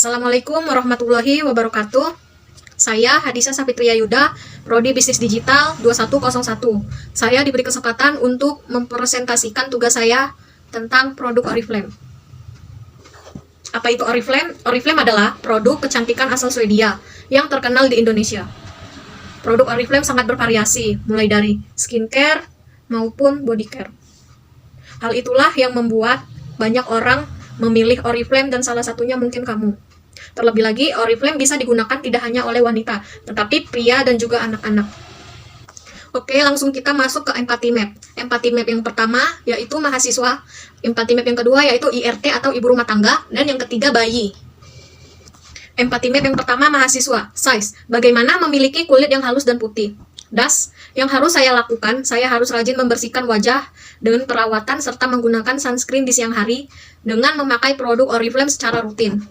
Assalamualaikum warahmatullahi wabarakatuh. Saya Hadisa Safitria Yuda, Prodi Bisnis Digital 2101. Saya diberi kesempatan untuk mempresentasikan tugas saya tentang produk Oriflame. Apa itu Oriflame? Oriflame adalah produk kecantikan asal Swedia yang terkenal di Indonesia. Produk Oriflame sangat bervariasi, mulai dari skincare maupun body care. Hal itulah yang membuat banyak orang memilih Oriflame dan salah satunya mungkin kamu. Terlebih lagi, Oriflame bisa digunakan tidak hanya oleh wanita, tetapi pria dan juga anak-anak. Oke, langsung kita masuk ke empathy map. Empathy map yang pertama yaitu mahasiswa, empathy map yang kedua yaitu IRT atau ibu rumah tangga, dan yang ketiga bayi. Empathy map yang pertama mahasiswa, size, bagaimana memiliki kulit yang halus dan putih. Das, yang harus saya lakukan, saya harus rajin membersihkan wajah dengan perawatan serta menggunakan sunscreen di siang hari dengan memakai produk Oriflame secara rutin.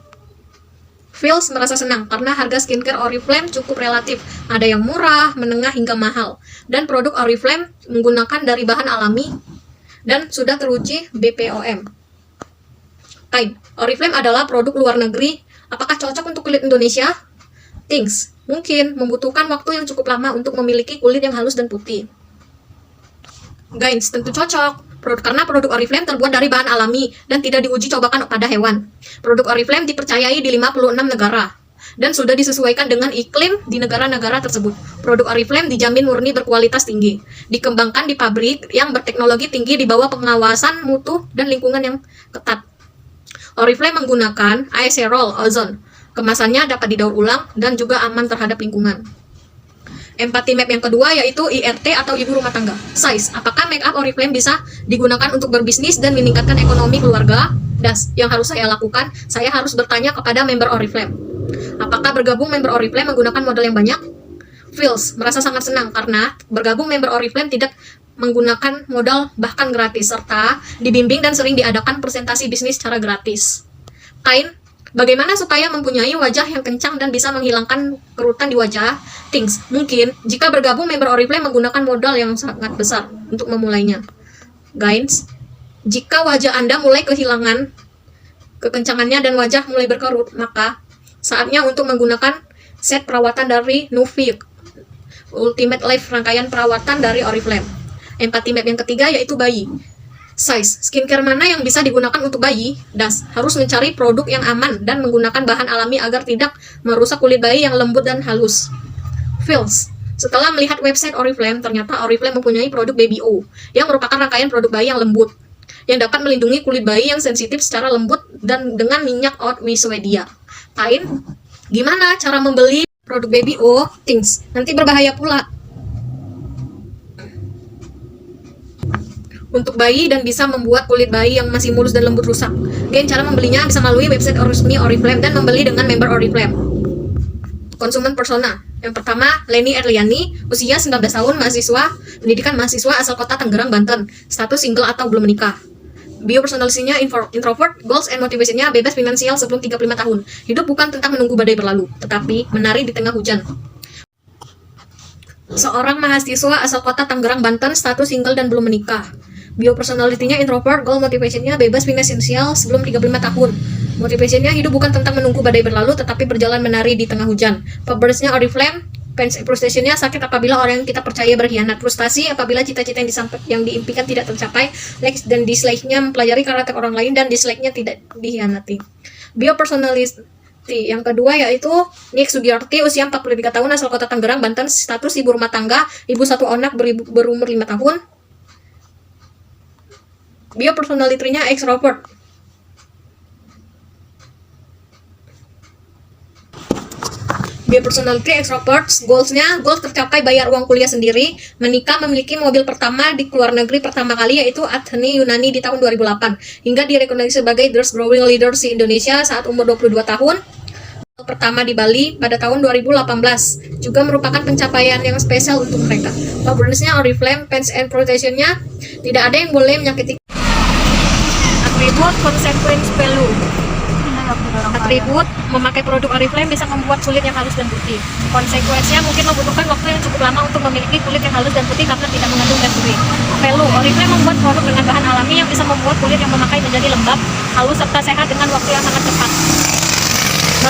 Feels, merasa senang karena harga skincare Oriflame cukup relatif, ada yang murah, menengah hingga mahal, dan produk Oriflame menggunakan dari bahan alami dan sudah teruji BPOM. Kind, Oriflame adalah produk luar negeri, apakah cocok untuk kulit Indonesia? Things, mungkin membutuhkan waktu yang cukup lama untuk memiliki kulit yang halus dan putih. Gains, tentu cocok. Karena produk Oriflame terbuat dari bahan alami dan tidak diuji cobakan pada hewan. Produk Oriflame dipercayai di 56 negara dan sudah disesuaikan dengan iklim di negara-negara tersebut. Produk Oriflame dijamin murni berkualitas tinggi, dikembangkan di pabrik yang berteknologi tinggi di bawah pengawasan mutu dan lingkungan yang ketat. Oriflame menggunakan aerosol ozon. Kemasannya dapat didaur ulang dan juga aman terhadap lingkungan. Empathy map yang kedua yaitu IRT atau ibu rumah tangga. Size, apakah makeup Oriflame bisa digunakan untuk berbisnis dan meningkatkan ekonomi keluarga? Das, yang harus saya lakukan, saya harus bertanya kepada member Oriflame. Apakah bergabung member Oriflame menggunakan modal yang banyak? Feels, merasa sangat senang karena bergabung member Oriflame tidak menggunakan modal bahkan gratis, serta dibimbing dan sering diadakan presentasi bisnis secara gratis. Kind, bagaimana supaya mempunyai wajah yang kencang dan bisa menghilangkan kerutan di wajah? Things, mungkin jika bergabung member Oriflame menggunakan modal yang sangat besar untuk memulainya. Gains, jika wajah Anda mulai kehilangan kekencangannya dan wajah mulai berkerut, maka saatnya untuk menggunakan set perawatan dari Nuvia Ultimate Life, rangkaian perawatan dari Oriflame. Empathy map yang ketiga yaitu bayi. Size, skincare mana yang bisa digunakan untuk bayi? Das, harus mencari produk yang aman dan menggunakan bahan alami agar tidak merusak kulit bayi yang lembut dan halus. Feels, setelah melihat website Oriflame, ternyata Oriflame mempunyai produk Baby O, yang merupakan rangkaian produk bayi yang lembut, yang dapat melindungi kulit bayi yang sensitif secara lembut dan dengan minyak oatmeal Swedia. Kind, gimana cara membeli produk Baby O? Things, nanti berbahaya pula untuk bayi dan bisa membuat kulit bayi yang masih mulus dan lembut rusak. Dan cara membelinya bisa melalui website resmi Oriflame dan membeli dengan member Oriflame. Konsumen persona. Yang pertama, Leni Erliani, usia 19 tahun, mahasiswa, pendidikan mahasiswa asal kota Tangerang, Banten, status single atau belum menikah. Bio personalitinya introvert, goals and motivasinya bebas finansial sebelum 35 tahun. Hidup bukan tentang menunggu badai berlalu, tetapi menari di tengah hujan. Seorang mahasiswa asal kota Tangerang, Banten, status single dan belum menikah. Bio personalitinya introvert, goal motivasinya bebas finansial sebelum 35 tahun. Motivasinya hidup bukan tentang menunggu badai berlalu, tetapi berjalan menari di tengah hujan. Favoritsnya Oriflame, frustrationnya sakit apabila orang yang kita percaya berkhianat, frustasi apabila cita-cita yang diimpikan tidak tercapai, likes dan dislike-nya mempelajari karakter orang lain dan dislike-nya tidak dikhianati. Bio personality yang kedua yaitu Nik Sugiyarti, usia 43 tahun, asal kota Tangerang, Banten, status ibu rumah tangga, ibu satu anak berumur 5 tahun. Bio personality-nya extrovert. Bio personality extrovert, goals tercapai, bayar uang kuliah sendiri, menikah, memiliki mobil pertama di luar negeri pertama kali yaitu Athene Yunani di tahun 2008, hingga direkomendasi sebagai First Growing Leader di Indonesia saat umur 22 tahun. Pertama di Bali pada tahun 2018 juga merupakan pencapaian yang spesial untuk mereka. Favoritsnya Oriflame, fans and protection-nya tidak ada yang boleh menyakiti. Atribut consequence value. Atribut memakai produk Oriflame bisa membuat kulit yang halus dan putih. Konsekuensinya mungkin membutuhkan waktu yang cukup lama untuk memiliki kulit yang halus dan putih karena tidak mengandung merkuri. Value, Oriflame membuat produk dengan bahan alami yang bisa membuat kulit yang memakai menjadi lembab, halus serta sehat dengan waktu yang sangat cepat.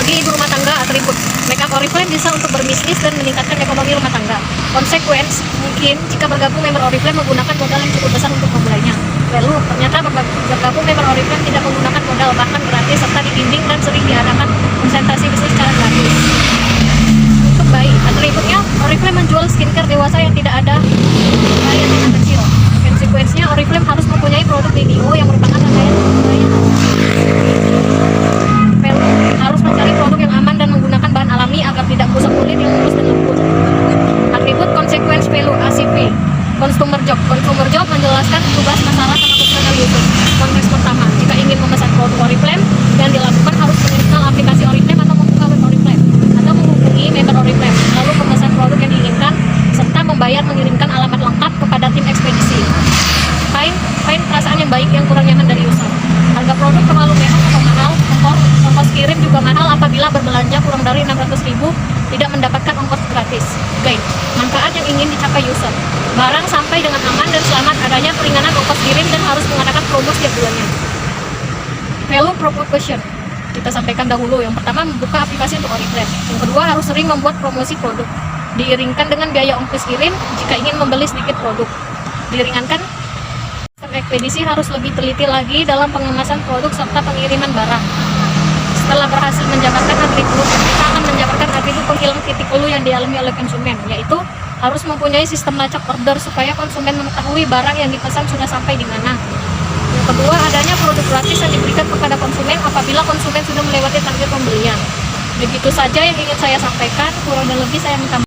Bagi ibu rumah tangga, atribut Makeup Oriflame bisa untuk berbisnis dan meningkatkan ekonomi rumah tangga. Konsekuens, mungkin jika bergabung member Oriflame menggunakan modal yang cukup besar untuk memulainya. Lalu, ternyata bergabung member Oriflame tidak menggunakan modal, bahkan gratis, serta dibimbing dan sering diadakan konsultasi bisnis secara gratis. Untuk bayi, atributnya Oriflame menjual skincare dewasa yang tidak ada varian yang kecil. Konsekuensinya, Oriflame harus mempunyai produk BDO yang merupakan rangkaian harus mencari produk yang aman dan menggunakan bahan alami agar tidak rusak kulit yang mulus dan lembut. Atribut konsekuens value ACV. Consumer job menjelaskan tugas masalah sama fungsional user. Konteks pertama, jika ingin memesan produk Oriflame, yang dilakukan harus menginstal aplikasi Oriflame atau membuka web Oriflame atau menghubungi member Oriflame, lalu memesan produk yang diinginkan serta membayar mengirimkan alamat lengkap kepada tim ekspedisi. Find perasaan yang baik yang kurang nyaman dari user. Harga produk terlalu mewah atau mahal, ongkos kirim juga mahal apabila berbelanja kurang dari 600.000, tidak mendapatkan ongkos gratis. Guide, manfaat yang ingin dicapai user. Barang sampai dengan aman dan selamat, adanya keringanan ongkos kirim dan harus mengadakan promo setiap bulannya. Value proposition. Kita sampaikan dahulu. Yang pertama, membuka aplikasi untuk Oriflame. Yang kedua, harus sering membuat promosi produk. Diiringkan dengan biaya ongkos kirim jika ingin membeli sedikit produk. Diringankan, ekspedisi harus lebih teliti lagi dalam pengemasan produk serta pengiriman barang. Setelah berhasil menjabarkan atribut, kita akan menjabarkan atribut penghilang titik ulu yang dialami oleh konsumen, yaitu harus mempunyai sistem lacak order supaya konsumen mengetahui barang yang dipesan sudah sampai di mana. Yang kedua, adanya produk gratis yang diberikan kepada konsumen apabila konsumen sudah melewati target pembelian. Begitu saja yang ingin saya sampaikan, kurang dan lebih saya minta